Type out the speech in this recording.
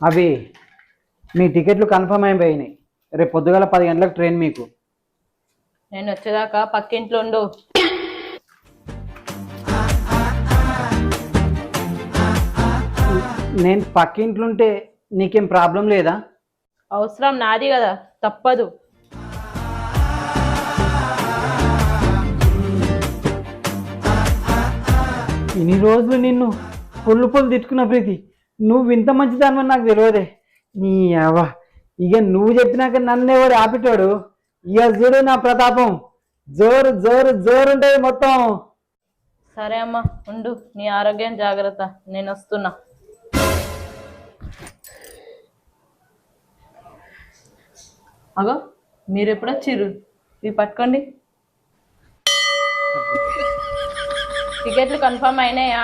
అవి మీ టికెట్లు కన్ఫర్మ్ అయిపోయినాయి. రేపు పొద్దుగాల 10 గంటలకు ట్రైన్ మీకు. నేను వచ్చేదాకా పక్కింట్లో ఉండు. నేను పక్కింట్లుంటే నీకేం ప్రాబ్లం లేదా? అవసరం నాది కదా, తప్పదు. ఇన్ని రోజులు నిన్ను పొల్లు తిట్టుకున్న ప్రీతి, నువ్వు ఇంత మంచిదానివని నాకు తెలియదే. నీ అవ్వ, ఇక నువ్వు చెప్పినాక నన్ను ఎవడు ఆపిటాడు? ఇక చూడు నా ప్రతాపం, జోరు జోరు జోరు ఉంటుంది మొత్తం. సరే అమ్మా, ఉండు. నీ ఆరోగ్యం జాగ్రత్త, నేను వస్తున్నా. అగో, మీరు ఎప్పుడు వచ్చిర్రు? ఇవి పట్టుకోండి. టికెట్లు కన్ఫర్మ్ అయినాయా?